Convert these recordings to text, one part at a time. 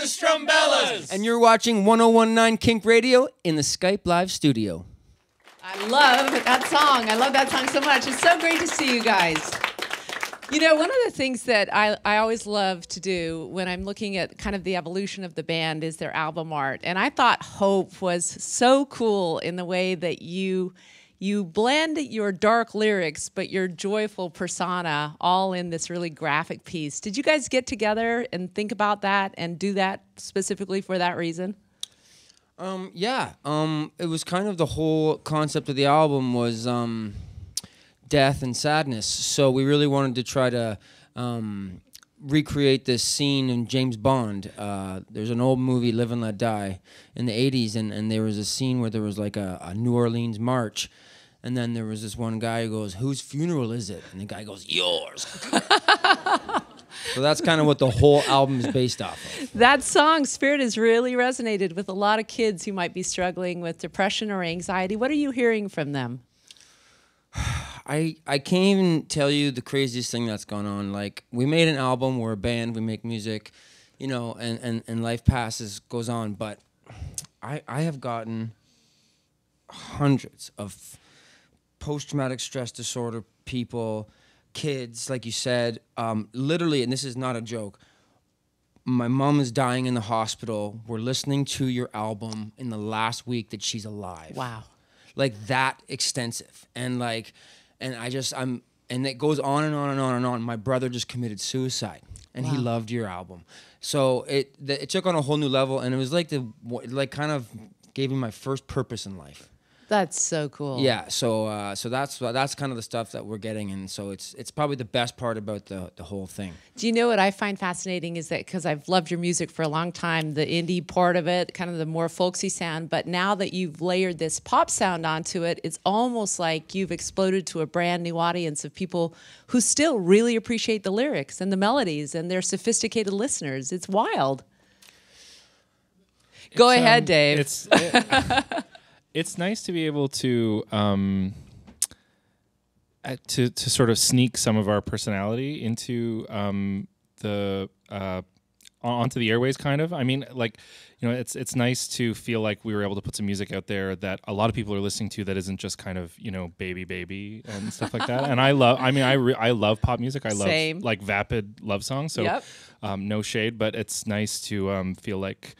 the Strumbellas! And you're watching 101.9 KINK Radio in the Skype Live studio. I love that song. I love that song so much. It's so great to see you guys. You know, one of the things that I always love to do when I'm looking at kind of the evolution of the band is their album art. And I thought Hope was so cool in the way that you blend your dark lyrics, but your joyful persona all in this really graphic piece. Did you guys get together and think about that and do that specifically for that reason? Yeah. It was kind of the whole concept of the album was death and sadness. So we really wanted to try to recreate this scene in James Bond. There's an old movie, Live and Let Die, in the 80s, and there was a scene where there was like a New Orleans march. And then there was this one guy who goes, "Whose funeral is it?" And the guy goes, "Yours." So that's kind of what the whole album is based off of. That song, Spirit, has really resonated with a lot of kids who might be struggling with depression or anxiety. What are you hearing from them? I can't even tell you the craziest thing that's gone on. Like, we made an album, we're a band, we make music, you know, and life goes on. But I have gotten hundreds of post-traumatic stress disorder people, kids, like you said, literally, and this is not a joke, my mom is dying in the hospital. We're listening to your album in the last week that she's alive. Wow. Like that extensive. And like, and it goes on and on and on and on. My brother just committed suicide and he loved your album. So it took on a whole new level, and it was like kind of gave me my first purpose in life. That's so cool. Yeah, so that's kind of the stuff that we're getting, and so it's probably the best part about the whole thing. Do you know what I find fascinating is that, because I've loved your music for a long time, the indie part of it, kind of the more folksy sound, but now that you've layered this pop sound onto it, it's almost like you've exploded to a brand new audience of people who still really appreciate the lyrics and the melodies, and they're sophisticated listeners. It's wild. Go ahead, Dave. It's nice to be able to sort of sneak some of our personality into onto the airways, kind of. I mean, like, you know, it's nice to feel like we were able to put some music out there that a lot of people are listening to that isn't just kind of, you know, baby and stuff like that. And I love pop music. I love like vapid love songs. So no shade, but it's nice to feel like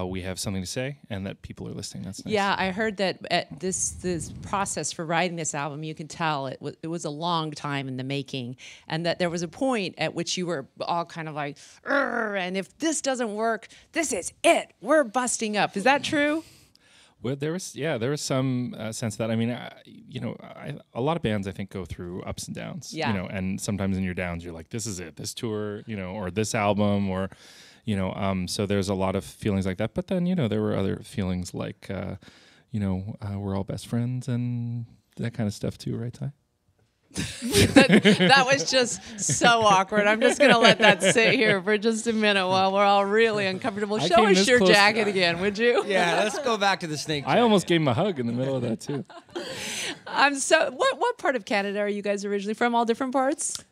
we have something to say and that people are listening. That's nice. Yeah, I heard that at this process for writing this album, you can tell it was a long time in the making, and that there was a point at which you were all kind of like, and if this doesn't work, this is it. We're busting up. Is that true? Well, there was some sense of that. I mean, you know, a lot of bands I think go through ups and downs. Yeah. You know, and sometimes in your downs you're like, this is it, this tour, you know, or this album, or you know, so there's a lot of feelings like that. But then, you know, there were other feelings like, you know, we're all best friends and that kind of stuff too, right, Ty? that was just so awkward. I'm just going to let that sit here for just a minute while we're all really uncomfortable. Show us your jacket again, would you? Yeah, let's go back to the snake jacket. I almost gave him a hug in the middle of that too. What part of Canada are you guys originally from? All different parts?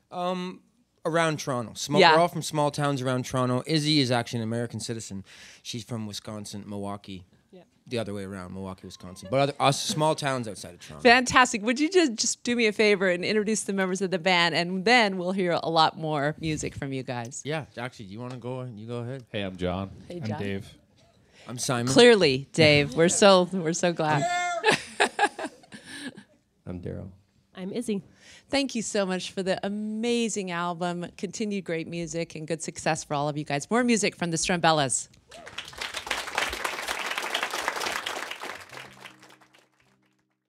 Around Toronto. We're all from small towns around Toronto. Izzy is actually an American citizen. She's from Wisconsin, Milwaukee. Yeah. The other way around, Milwaukee, Wisconsin. But us small towns outside of Toronto. Fantastic. Would you just do me a favor and introduce the members of the band, and then we'll hear a lot more music from you guys. Yeah, actually, you want to go? You go ahead. Hey, I'm John. Hey, John. I'm Dave. I'm Simon. Clearly, Dave. We're so glad. I'm Daryl. I'm Izzy. Thank you so much for the amazing album, continued great music, and good success for all of you guys. More music from the Strumbellas.